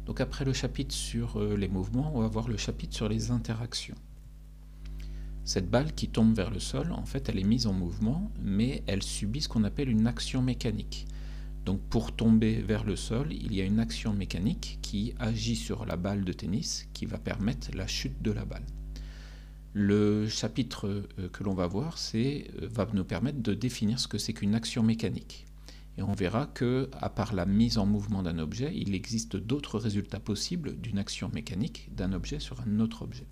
Donc après le chapitre sur les mouvements, on va voir le chapitre sur les interactions. Cette balle qui tombe vers le sol, en fait, elle est mise en mouvement, mais elle subit ce qu'on appelle une action mécanique. Donc pour tomber vers le sol, il y a une action mécanique qui agit sur la balle de tennis, qui va permettre la chute de la balle. Le chapitre que l'on va voir va nous permettre de définir ce que c'est qu'une action mécanique. Et on verra que, à part la mise en mouvement d'un objet, il existe d'autres résultats possibles d'une action mécanique d'un objet sur un autre objet.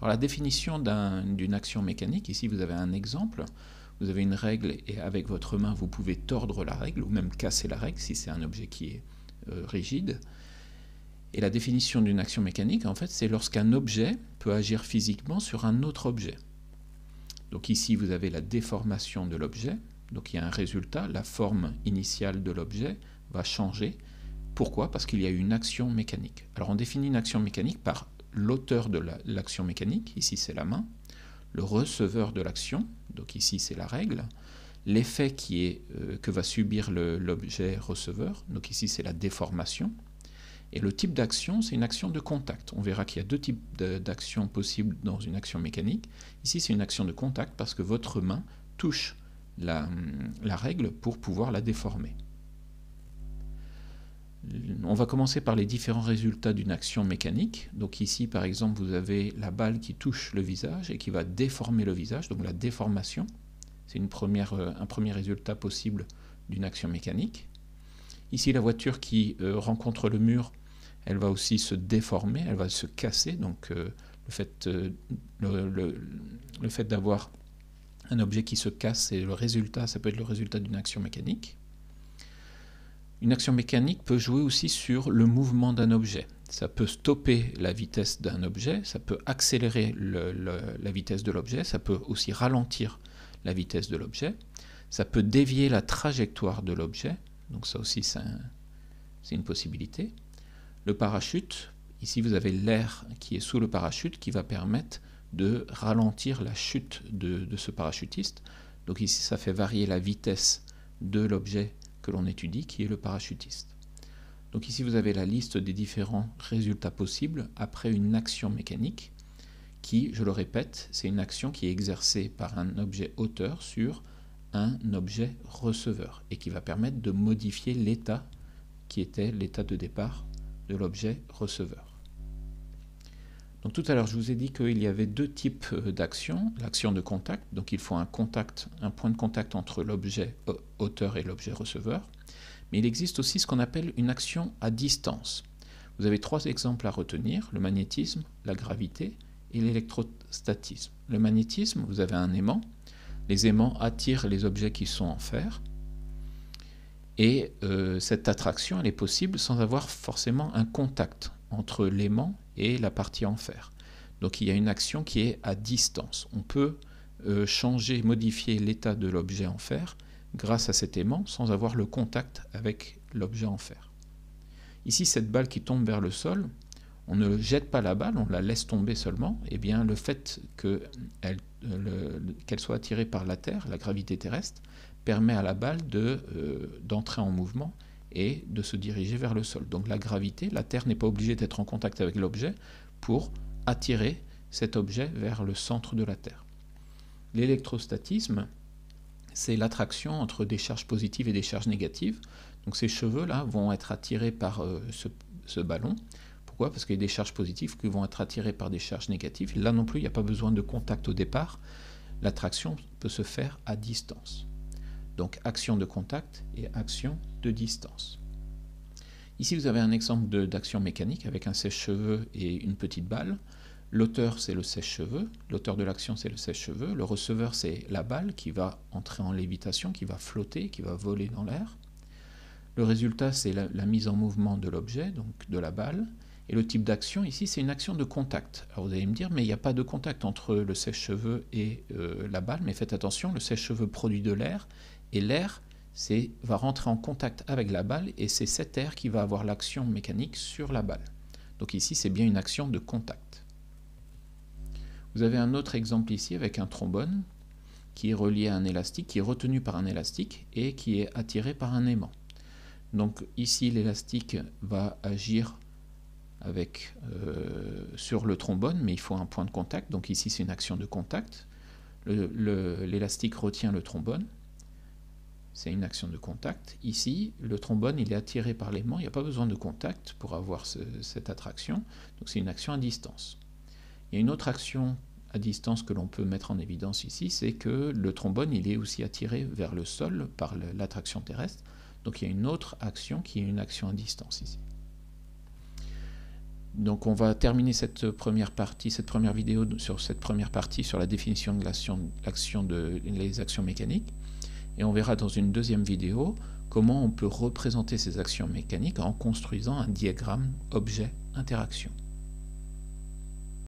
Alors la définition d'une action mécanique, ici vous avez un exemple, vous avez une règle et avec votre main vous pouvez tordre la règle ou même casser la règle si c'est un objet qui est rigide. Et la définition d'une action mécanique, en fait, c'est lorsqu'un objet peut agir physiquement sur un autre objet. Donc ici vous avez la déformation de l'objet. Donc il y a un résultat, la forme initiale de l'objet va changer. Pourquoi? Parce qu'il y a une action mécanique. Alors on définit une action mécanique par l'auteur de l'action mécanique, ici c'est la main, le receveur de l'action, donc ici c'est la règle, l'effet que va subir l'objet receveur, donc ici c'est la déformation, et le type d'action, c'est une action de contact. On verra qu'il y a deux types d'actions possibles dans une action mécanique. Ici c'est une action de contact parce que votre main touche la règle pour pouvoir la déformer. On va commencer par les différents résultats d'une action mécanique. Donc ici par exemple vous avez la balle qui touche le visage et qui va déformer le visage, donc la déformation. C'est un premier résultat possible d'une action mécanique. Ici la voiture qui rencontre le mur, elle va aussi se déformer, elle va se casser, donc le fait d'avoir un objet qui se casse, c'est le résultat, ça peut être le résultat d'une action mécanique. Une action mécanique peut jouer aussi sur le mouvement d'un objet. Ça peut stopper la vitesse d'un objet, ça peut accélérer la vitesse de l'objet, ça peut aussi ralentir la vitesse de l'objet, ça peut dévier la trajectoire de l'objet, donc ça aussi c'est une possibilité. Le parachute, ici vous avez l'air qui est sous le parachute qui va permettre de ralentir la chute de ce parachutiste. Donc ici ça fait varier la vitesse de l'objet que l'on étudie, qui est le parachutiste. Donc ici vous avez la liste des différents résultats possibles après une action mécanique qui, je le répète, c'est une action qui est exercée par un objet auteur sur un objet receveur et qui va permettre de modifier l'état qui était l'état de départ de l'objet receveur. Donc tout à l'heure je vous ai dit qu'il y avait deux types d'actions, l'action de contact, donc il faut un point de contact entre l'objet auteur et l'objet receveur, mais il existe aussi ce qu'on appelle une action à distance. Vous avez trois exemples à retenir, le magnétisme, la gravité et l'électrostatisme. Le magnétisme, vous avez un aimant, les aimants attirent les objets qui sont en fer, et cette attraction elle est possible sans avoir forcément un contact entre l'aimant et la partie en fer. Donc il y a une action qui est à distance. On peut changer, modifier l'état de l'objet en fer grâce à cet aimant sans avoir le contact avec l'objet en fer. Ici cette balle qui tombe vers le sol, on ne jette pas la balle, on la laisse tomber seulement, et bien le fait qu'elle soit attirée par la Terre, la gravité terrestre, permet à la balle d'entrer en mouvement et de se diriger vers le sol. Donc la gravité, la Terre n'est pas obligée d'être en contact avec l'objet pour attirer cet objet vers le centre de la Terre. L'électrostatisme, c'est l'attraction entre des charges positives et des charges négatives. Donc ces cheveux-là vont être attirés par ce ballon. Pourquoi? Parce qu'il y a des charges positives qui vont être attirées par des charges négatives. Là non plus, il n'y a pas besoin de contact au départ. L'attraction peut se faire à distance. Donc action de contact et action de distance. Ici vous avez un exemple d'action mécanique avec un sèche-cheveux et une petite balle. L'auteur c'est le sèche-cheveux, l'auteur de l'action c'est le sèche-cheveux, le receveur c'est la balle qui va entrer en lévitation, qui va flotter, qui va voler dans l'air. Le résultat c'est la mise en mouvement de l'objet, donc de la balle. Et le type d'action ici c'est une action de contact. Alors vous allez me dire mais il n'y a pas de contact entre le sèche-cheveux et la balle, mais faites attention, le sèche-cheveux produit de l'air et l'air va rentrer en contact avec la balle et c'est cet air qui va avoir l'action mécanique sur la balle. Donc ici c'est bien une action de contact. Vous avez un autre exemple ici avec un trombone qui est relié à un élastique, qui est retenu par un élastique et qui est attiré par un aimant. Donc ici l'élastique va agir sur le trombone, mais il faut un point de contact. Donc ici, c'est une action de contact. L'élastique retient le trombone. C'est une action de contact. Ici, le trombone, il est attiré par l'aimant. Il n'y a pas besoin de contact pour avoir cette attraction. Donc c'est une action à distance. Il y a une autre action à distance que l'on peut mettre en évidence ici, c'est que le trombone, il est aussi attiré vers le sol par l'attraction terrestre. Donc il y a une autre action qui est une action à distance ici. Donc on va terminer cette première vidéo sur cette première partie sur la définition de les actions mécaniques. Et on verra dans une deuxième vidéo comment on peut représenter ces actions mécaniques en construisant un diagramme objet-interaction.